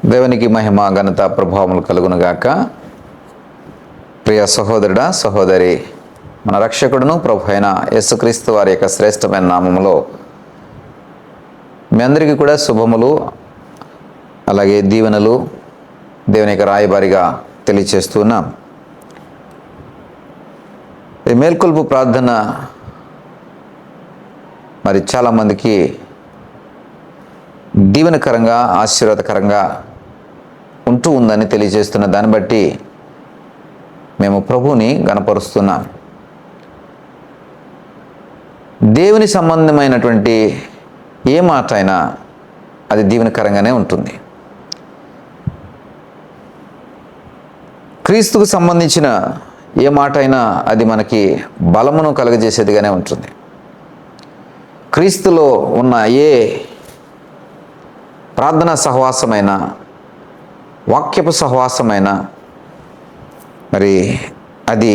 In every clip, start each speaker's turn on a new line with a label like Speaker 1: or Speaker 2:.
Speaker 1: దేవునికి మహిమ ఘనత ప్రభావములు కలుగునుగాక. ప్రియ సహోదరుడా సహోదరి, మన రక్షకుడును ప్రభు అయిన యేసుక్రీస్తు వారి యొక్క శ్రేష్టమైన నామములో మీ అందరికీ కూడా శుభములు, అలాగే దీవెనలు దేవుని యొక్క రాయబారిగా తెలియచేస్తున్నాం. ఈ మేల్కొల్పు ప్రార్థన మరి చాలామందికి దీవెనకరంగా ఆశీర్వాదకరంగా ఉంటూ ఉందని తెలియజేస్తున్న దాన్ని బట్టి మేము ప్రభువుని గణపరుస్తున్నాం. దేవుని సంబంధమైనటువంటి ఏ మాట అయినా అది దీవెనకరంగానే ఉంటుంది. క్రీస్తుకు సంబంధించిన ఏ మాట అయినా అది మనకి బలమును కలుగజేసేదిగానే ఉంటుంది. క్రీస్తులో ఉన్న ఏ ప్రార్థనా సహవాసమైన, వాక్యపు సహవాసమైన మరి అది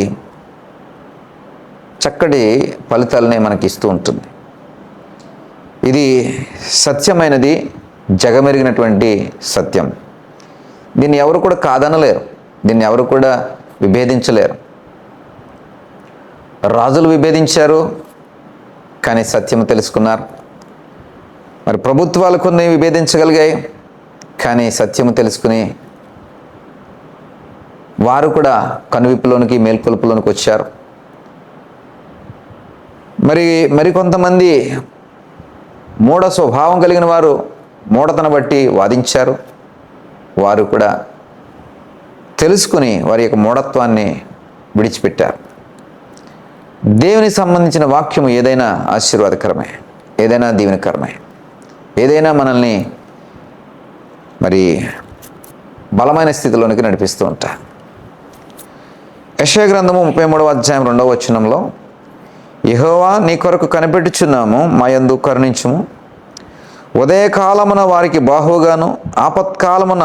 Speaker 1: చక్కటి ఫలితాలనే మనకి ఇస్తూ ఉంటుంది. ఇది సత్యమైనది, జగమెరిగినటువంటి సత్యం. దీన్ని ఎవరు కూడా కాదనలేరు, దీన్ని ఎవరు కూడా విభేదించలేరు. రాజులు విభేదించారు, కానీ సత్యము తెలుసుకున్నారు. మరి ప్రభుత్వాలు కొన్ని విభేదించగలిగాయి, కానీ సత్యము తెలుసుకుని వారు కూడా కనువిప్పులోనికి మేల్కొల్పులోనికి వచ్చారు. మరికొంతమంది మూఢ స్వభావం కలిగిన వారు మూఢతను బట్టి వాదించారు. వారు కూడా తెలుసుకుని వారి యొక్క మూఢత్వాన్ని విడిచిపెట్టారు. దేవునికి సంబంధించిన వాక్యము ఏదైనా ఆశీర్వాదకరమే, ఏదైనా దీవెనకరమే, ఏదైనా మనల్ని మరి బలమైన స్థితిలోనికి నడిపిస్తూ ఉంటారు. యెషయా గ్రంథము 33వ అధ్యాయం 2వ వచనంలో, యెహోవా నీ కొరకు కనిపెట్టుచున్నాము, మా యందు కరుణించుము. ఉదయకాలమున వారికి బాహువుగాను, ఆపత్కాలమున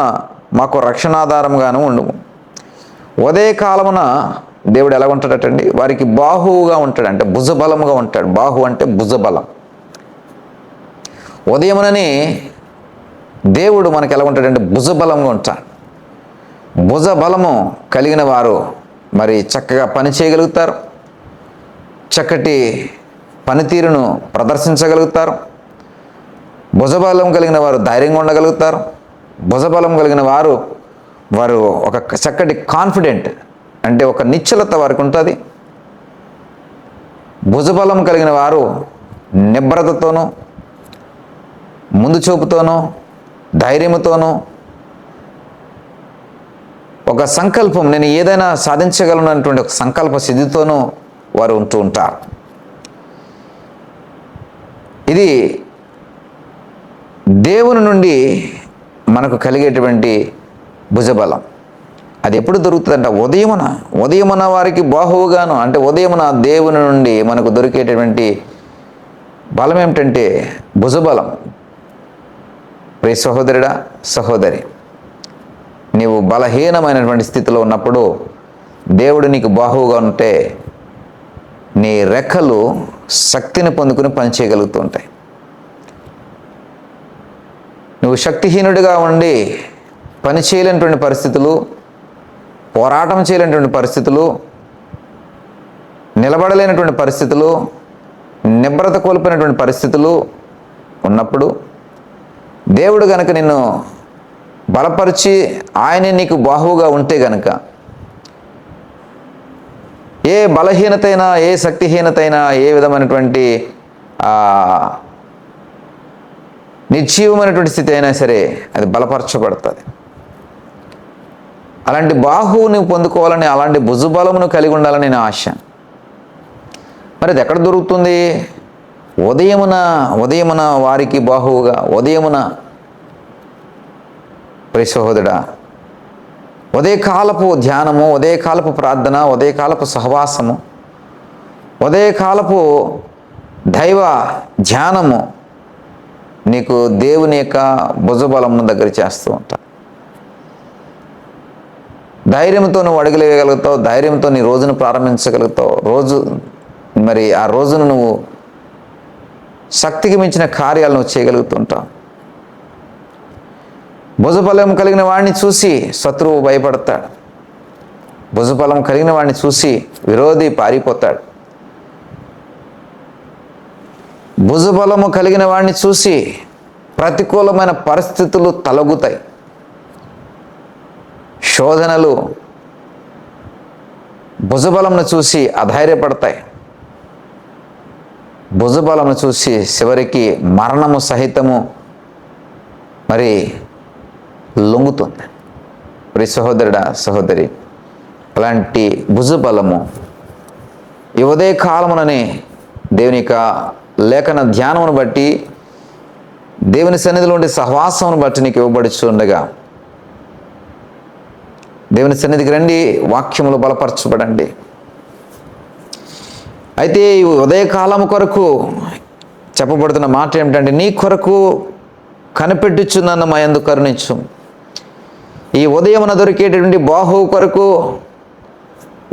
Speaker 1: మాకు రక్షణాధారముగాను ఉండుము. ఉదయకాలమున దేవుడు ఎలా ఉంటాడటండి? వారికి బాహువుగా ఉంటాడు, అంటే భుజబలముగా ఉంటాడు. బాహు అంటే భుజబలం. ఉదయమునని దేవుడు మనకు ఎలా ఉంటాడంటే భుజబలంగా ఉంటాడు. భుజబలము కలిగిన వారు మరి చక్కగా పని చేయగలుగుతారు, చక్కటి పనితీరును ప్రదర్శించగలుగుతారు. భుజబలం కలిగిన వారు ధైర్యంగా ఉండగలుగుతారు. భుజబలం కలిగిన వారు ఒక చక్కటి కాన్ఫిడెంట్, అంటే ఒక నిశ్చలత వారికి ఉంటుంది. భుజబలం కలిగిన వారు నిబ్రతతోనూ, ముందు చూపుతోనూ, ధైర్యముతోనూ, ఒక సంకల్పం, నేను ఏదైనా సాధించగలను అనేటువంటి ఒక సంకల్ప సిద్ధితోనూ వారు ఉంటూ ఉంటారు. ఇది దేవుని నుండి మనకు కలిగేటువంటి భుజబలం. అది ఎప్పుడు దొరుకుతుందంట? ఉదయమున వారికి బాహువుగాను, అంటే ఉదయమున దేవుని నుండి మనకు దొరికేటటువంటి బలం ఏమిటంటే భుజబలం. ప్రియ సహోదరుడా సహోదరి, నీవు బలహీనమైనటువంటి స్థితిలో ఉన్నప్పుడు దేవుడు నీకు బాహువుగా ఉంటే నీ రెక్కలు శక్తిని పొందుకుని పని చేయగలుగుతూ ఉంటాయి. నువ్వు శక్తిహీనుడిగా ఉండి పని చేయలేనటువంటి పరిస్థితులు, పోరాటం చేయలేనటువంటి పరిస్థితులు, నిలబడలేనటువంటి పరిస్థితులు, నిబ్రత కోల్పోయినటువంటి పరిస్థితులు ఉన్నప్పుడు దేవుడు గనక నిన్ను బలపరిచి ఆయనే నీకు బాహువుగా ఉంటే గనక ఏ బలహీనతైనా, ఏ శక్తిహీనతైనా, ఏ విధమైనటువంటి నిర్జీవమైనటువంటి స్థితి అయినా సరే అది బలపరచబడుతుంది. అలాంటి బాహువుని పొందుకోవాలని, అలాంటి భుజబలమును కలిగి ఉండాలని నా ఆశ. మరి అది ఎక్కడ దొరుకుతుంది? ఉదయమున వారికి బాహువుగా, ఉదయమున. ప్రియ సహోదరుడా, ఉదయకాలపు ధ్యానము, ఉదయకాలపు ప్రార్థన, ఉదయకాలపు సహవాసము, ఉదయకాలపు దైవ ధ్యానము నీకు దేవుని యొక్క భుజబలమును దగ్గర చేస్తూ ఉంటా. ధైర్యంతో నువ్వు అడుగులేయగలుగుతావు, ధైర్యంతో నీ రోజును ప్రారంభించగలుగుతావు. ఆ రోజును నువ్వు శక్తికి మించిన కార్యాలు నువ్వు చేయగలుగుతుంటావు. భుజబలం కలిగిన వాడిని చూసి శత్రువు భయపడతాడు. భుజబలం కలిగిన వాడిని చూసి విరోధి పారిపోతాడు. భుజబలము కలిగిన వాడిని చూసి ప్రతికూలమైన పరిస్థితులు తొలగుతాయి. శోధనలు భుజబలంను చూసి అధైర్యపడతాయి. భుజబలంను చూసి చివరికి మరణము సహితము మరి లొంగుతుంది. మరి సహోదరుడా, సహోదరి, అలాంటి భుజబలము ఈ ఉదయ కాలమునని దేవుని యొక్క లేఖన ధ్యానమును బట్టి, దేవుని సన్నిధిలో ఉండే సహవాసమును బట్టి నీకు ఇవ్వబడుచుండగా దేవుని సన్నిధికి రండి, వాక్యములు బలపరచబడండి. అయితే ఈ ఉదయకాలము కొరకు చెప్పబడుతున్న మాట ఏమిటంటే, నీ కొరకు కనిపెట్టుచున్నాను మా యందు కరుణించు. ఈ ఉదయమున దొరికేటటువంటి బాహువు కొరకు,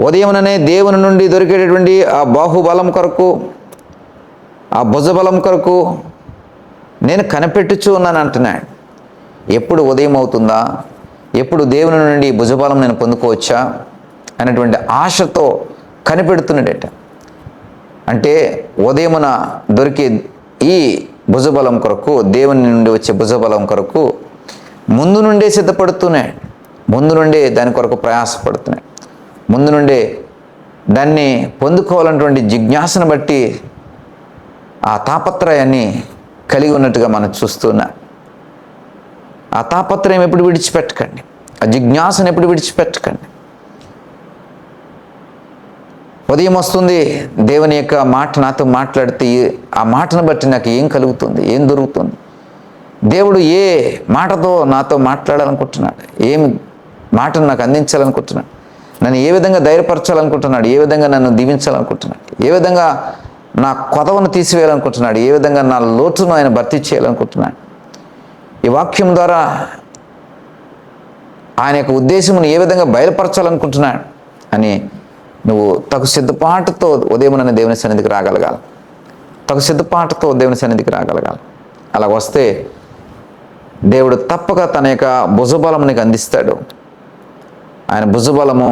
Speaker 1: ఉదయముననే దేవుని నుండి దొరికేటటువంటి ఆ బాహుబలం కొరకు, ఆ భుజబలం కొరకు నేను కనిపెట్టుచు ఉన్నాను అంటున్నాడు. ఎప్పుడు ఉదయం అవుతుందా, ఎప్పుడు దేవుని నుండి భుజబలం నేను పొందుకోవచ్చా అనేటువంటి ఆశతో కనిపెడుతున్నాడట. అంటే ఉదయమున దొరికే ఈ భుజబలం కొరకు, దేవుని నుండి వచ్చే భుజబలం కొరకు ముందు నుండే సిద్ధపడుతున్నాడు. ముందు నుండే దాని కొరకు ప్రయాసపడుతున్నాడు. ముందు నుండే దాన్ని పొందుకోవాలన్నటువంటి జిజ్ఞాసను బట్టి ఆ తాపత్రయాన్ని కలిగి ఉన్నట్టుగా మనం చూస్తున్నాం. ఆ తాపత్రయం ఎప్పుడు విడిచిపెట్టకండి, ఆ జిజ్ఞాసను ఎప్పుడు విడిచిపెట్టకండి. ఉదయం వస్తుంది, దేవుని యొక్క మాట నాతో మాట్లాడితే ఆ మాటను బట్టి నాకు ఏం కలుగుతుంది, ఏం దొరుకుతుంది, దేవుడు ఏ మాటతో నాతో మాట్లాడాలనుకుంటున్నాడు, ఏమి మాటను నాకు అందించాలనుకుంటున్నాడు, నన్ను ఏ విధంగా ధైర్యపరచాలనుకుంటున్నాడు, ఏ విధంగా నన్ను దీవించాలనుకుంటున్నాడు, ఏ విధంగా నా కొదవను తీసివేయాలనుకుంటున్నాడు, ఏ విధంగా నా లోటును ఆయన భర్తీ చేయాలనుకుంటున్నాడు. ఈ వాక్యం ద్వారా ఆయన యొక్క ఉద్దేశమును ఏ విధంగా బయలుపరచాలనుకుంటున్నాడు అని నువ్వు తగు సిద్ధపాటుతో ఉదయమున దేవుని సన్నిధికి రాగలగాలి. తగు సిద్ధపాటుతో దేవుని సన్నిధికి రాగలగాలి. అలా వస్తే దేవుడు తప్పక తన యొక్క భుజబలం నీకు అందిస్తాడు. ఆయన భుజబలము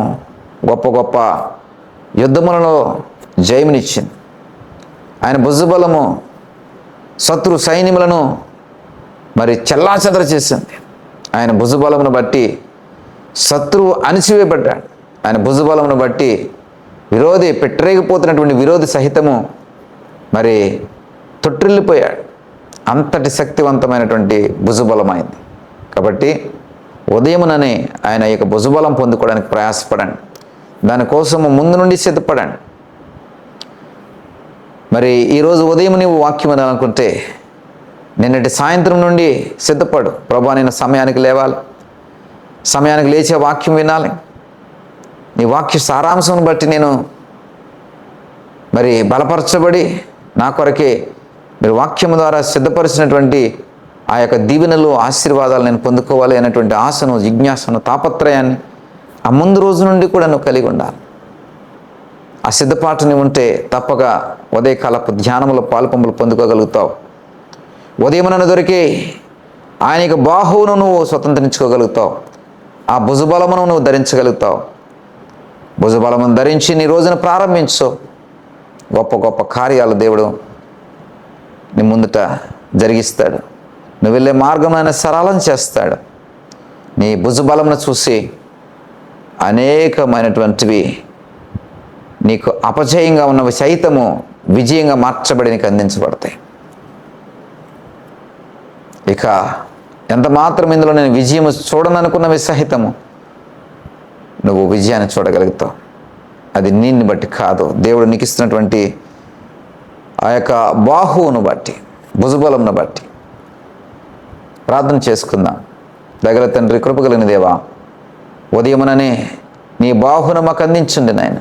Speaker 1: గొప్ప గొప్ప యుద్ధములలో జయమునిచ్చింది. ఆయన భుజబలము శత్రు సైన్యములను మరి చెల్లాచెదర చేసింది. ఆయన భుజబలమును బట్టి శత్రువు అణిచివేయబడ్డాడు. ఆయన భుజబలమును బట్టి విరోధి, పెట్టరేగిపోతున్నటువంటి విరోధి సహితము మరి తొట్టిల్లిపోయాడు. అంతటి శక్తివంతమైనటువంటి భుజబలమైంది. కాబట్టి ఉదయముననే ఆయన యొక్క భుజబలం పొందుకోవడానికి ప్రయాసపడండి. దానికోసము ముందు నుండి సిద్ధపడండి. మరి ఈరోజు ఉదయం నీవు వాక్యం వినాలనుకుంటే నిన్నటి సాయంత్రం నుండి సిద్ధపడు. ప్రభా, నేను సమయానికి లేవాలి, సమయానికి లేచే వాక్యం వినాలి, నీ వాక్య సారాంశం బట్టి నేను మరి బలపరచబడి నా కొరకే మీరు వాక్యం ద్వారా సిద్ధపరిచినటువంటి ఆ యొక్క దీవెనలు, ఆశీర్వాదాలు నేను పొందుకోవాలి అనేటువంటి ఆశను, జిజ్ఞాసను, తాపత్రయాన్ని ఆ ముందు రోజు నుండి కూడా నువ్వు కలిగి ఉండాలి. ఆ సిద్ధపాటుని ఉంటే తప్పక ఉదయకాలపు ధ్యానములో పాలుపంపులు పొందుకోగలుగుతావు. ఉదయమున దొరికే ఆయన యొక్క బాహువును నువ్వు స్వతంత్రించుకోగలుగుతావు. ఆ భుజబలమును నువ్వు ధరించగలుగుతావు. భుజబలమును ధరించి నీ రోజును ప్రారంభించు. గొప్ప గొప్ప కార్యాలు దేవుడు నీ ముందుట జరిగిస్తాడు. నువ్వు వెళ్ళే మార్గం ఆయన సరళం చేస్తాడు. నీ భుజబలమును చూసి అనేకమైనటువంటివి నీకు అపజయంగా ఉన్నవి సైతము విజయంగా మార్చబడి నీకు అందించబడతాయి. ఇక ఎంత మాత్రం ఇందులో నేను విజయము చూడననుకున్నవి సహితము నువ్వు విజయాన్ని చూడగలుగుతావు. అది నిన్ను బట్టి కాదు, దేవుడు నీకు ఇస్తున్నటువంటి ఆ యొక్క బాహువును బట్టి, భుజబలంను బట్టి. ప్రార్థన చేసుకుందాం. దగ్గర తండ్రి, కృపగలిగిన దేవా, ఉదయముననే నీ బాహును మాకు అందించండి నాయన.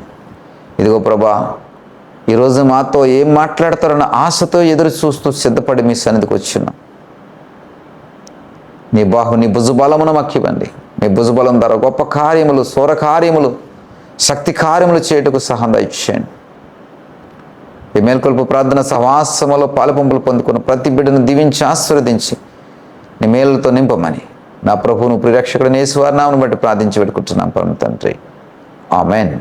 Speaker 1: ఇదిగో ప్రభా, ఈరోజు మాతో ఏం మాట్లాడతారన్న ఆశతో ఎదురు చూస్తూ సిద్ధపడి మీ సన్నిధికి వచ్చున్నాం. నీ బాహు, నీ భుజబలమును మాకు ఇవ్వండి. నీ భుజబలం ద్వారా గొప్ప కార్యములు, సౌర కార్యములు, శక్తి కార్యములు చేయుటకు సహాయం దయచేయండి. ఈ మేల్కొల్పు ప్రార్థన సహవాసములో పాలుపంపులు పొందుకున్న ప్రతి బిడ్డను దీవించి ఆశీర్వదించి నీ మేలులతో నింపమని నా ప్రభువును ప్రిరక్షకుడు యేసు వారి నామమును బట్టి ప్రార్థించి పెట్టుకుంటున్నాం పరమ తండ్రి. ఆమెన్.